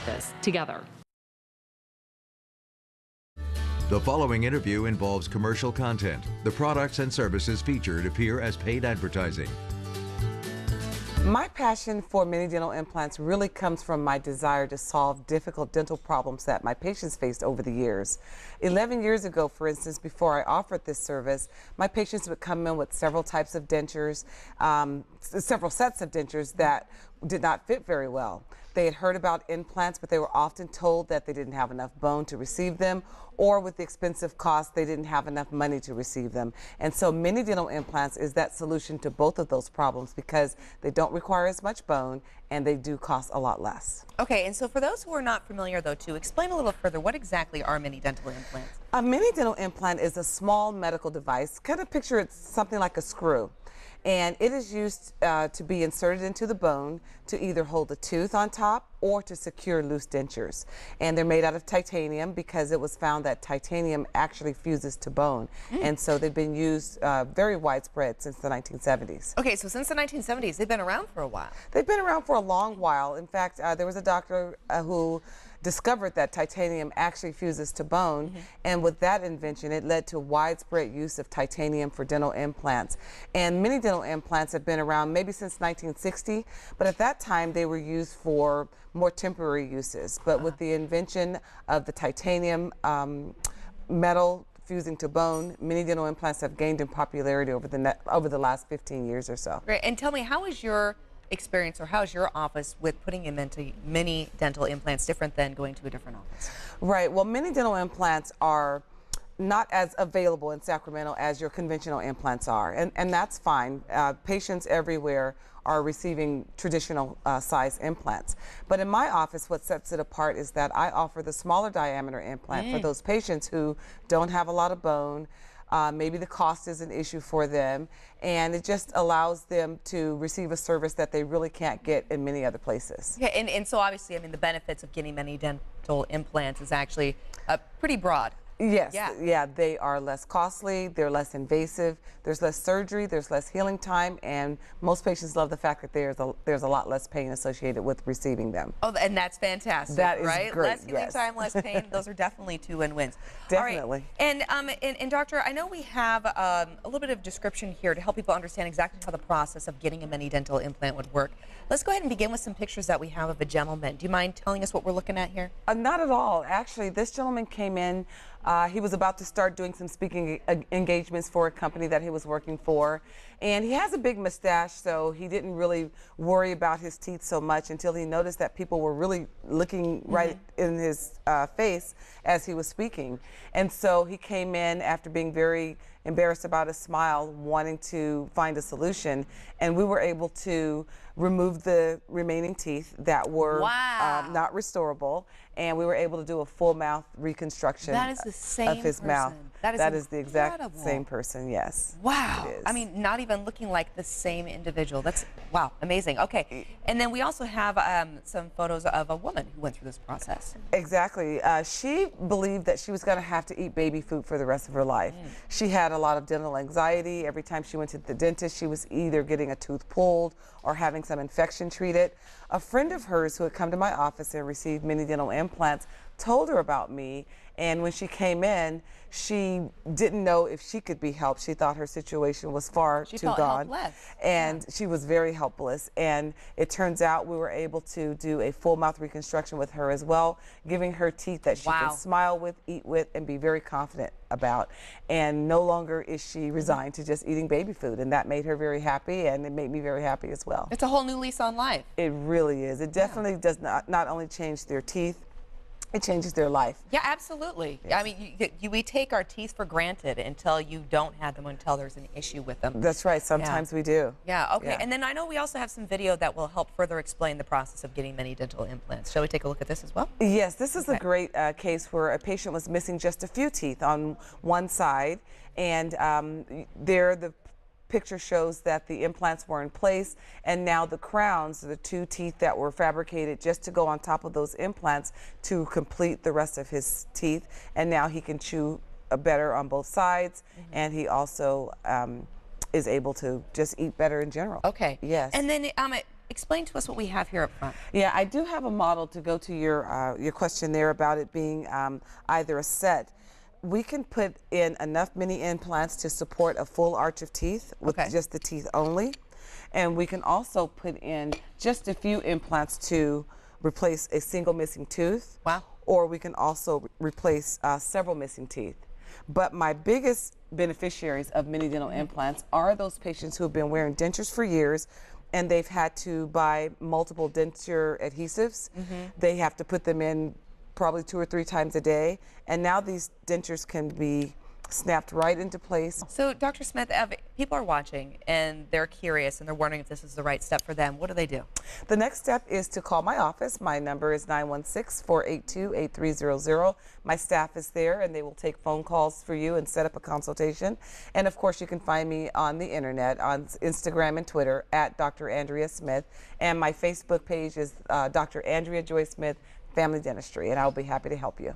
this together. The following interview involves commercial content. The products and services featured appear as paid advertising. My passion for mini dental implants really comes from my desire to solve difficult dental problems that my patients faced over the years. 11 years ago, for instance, before I offered this service, my patients would come in with several types of dentures, several sets of dentures that did not fit very well. They had heard about implants, but they were often told that they didn't have enough bone to receive them, or with the expensive cost, they didn't have enough money to receive them. And so mini dental implants is that solution to both of those problems because they don't require as much bone and they do cost a lot less. Okay, and so for those who are not familiar though, to explain a little further, what exactly are mini dental implants? A mini dental implant is a small medical device. Kind of picture it something like a screw. And it is used to be inserted into the bone to either hold a tooth on top or to secure loose dentures. And they're made out of titanium because it was found that titanium actually fuses to bone. And so they've been used very widespread since the 1970s. Okay, so since the 1970s, they've been around for a while. They've been around for a long while. In fact, there was a doctor who discovered that titanium actually fuses to bone, and with that invention it led to widespread use of titanium for dental implants. And many dental implants have been around maybe since 1960, but at that time they were used for more temporary uses. But with the invention of the titanium metal fusing to bone, many dental implants have gained in popularity over the last 15 years or so. Great, and tell me, how is your experience, or how's your office with putting in mini dental implants different than going to a different office? Right, well, mini dental implants are not as available in Sacramento as your conventional implants are, and that's fine. Patients everywhere are receiving traditional size implants. But in my office, what sets it apart is that I offer the smaller diameter implant for those patients who don't have a lot of bone. Maybe the cost is an issue for them, and it just allows them to receive a service that they really can't get in many other places. Yeah, and so obviously, I mean, the benefits of getting mini dental implants is actually pretty broad. Yes, yeah, they are less costly, they're less invasive, there's less surgery, there's less healing time, and most patients love the fact that there's a lot less pain associated with receiving them. Oh, and that's fantastic, that is right? Great, less healing time, less pain, those are definitely two win-wins. Definitely. All right. And Doctor, I know we have a little bit of description here to help people understand exactly how the process of getting a mini dental implant would work. Let's go ahead and begin with some pictures that we have of a gentleman. Do you mind telling us what we're looking at here? Not at all. Actually, this gentleman came in. He was about to start doing some speaking engagements for a company that he was working for. And he has a big mustache, so he didn't really worry about his teeth so much until he noticed that people were really looking right in his face as he was speaking. And so he came in after being very embarrassed about his smile, wanting to find a solution. And we were able to remove the remaining teeth that were not restorable. And we were able to do a full mouth reconstruction of his mouth. That is the exact incredible. Same person, yes. Wow. I mean, not even looking like the same individual. That's, wow, amazing. Okay. And then we also have some photos of a woman who went through this process. Exactly. She believed that she was going to have to eat baby food for the rest of her life. She had a lot of dental anxiety. Every time she went to the dentist, she was either getting a tooth pulled or having some infection treated. A friend of hers who had come to my office and received mini dental implants told her about me, and when she came in, she didn't know if she could be helped. She thought her situation was far too gone, and she was very helpless. And it turns out we were able to do a full mouth reconstruction with her as well, giving her teeth that she can smile with, eat with, and be very confident about. And no longer is she resigned to just eating baby food, and that made her very happy, and it made me very happy as well. It's a whole new lease on life. It really is. It definitely does not only change their teeth, it changes their life. Yeah, absolutely. Yeah. I mean, we take our teeth for granted until you don't have them, until there's an issue with them. That's right. Sometimes we do. Yeah, okay. Yeah. And then I know we also have some video that will help further explain the process of getting many dental implants. Shall we take a look at this as well? Yes, this is a great case where a patient was missing just a few teeth on one side, and the picture shows that the implants were in place, and now the crowns, the two teeth that were fabricated just to go on top of those implants to complete the rest of his teeth, and now he can chew better on both sides, and he also is able to just eat better in general. Okay. Yes. And then explain to us what we have here up front. Yeah, I do have a model to go to your question there about it being either a set. We can put in enough mini implants to support a full arch of teeth with just the teeth only. And we can also put in just a few implants to replace a single missing tooth. Wow. Or we can also replace several missing teeth. But my biggest beneficiaries of mini dental implants are those patients who have been wearing dentures for years and they've had to buy multiple denture adhesives. They have to put them in probably 2 or 3 times a day, and now these dentures can be snapped right into place. So, Dr. Smith, people are watching and they're curious and they're wondering if this is the right step for them. What do they do? The next step is to call my office. My number is 916-482-8300. My staff is there and they will take phone calls for you and set up a consultation. And of course, you can find me on the internet, on Instagram and Twitter at Dr. Andrea Smith. And my Facebook page is Dr. Andrea Joy Smith Family Dentistry, and I'll be happy to help you.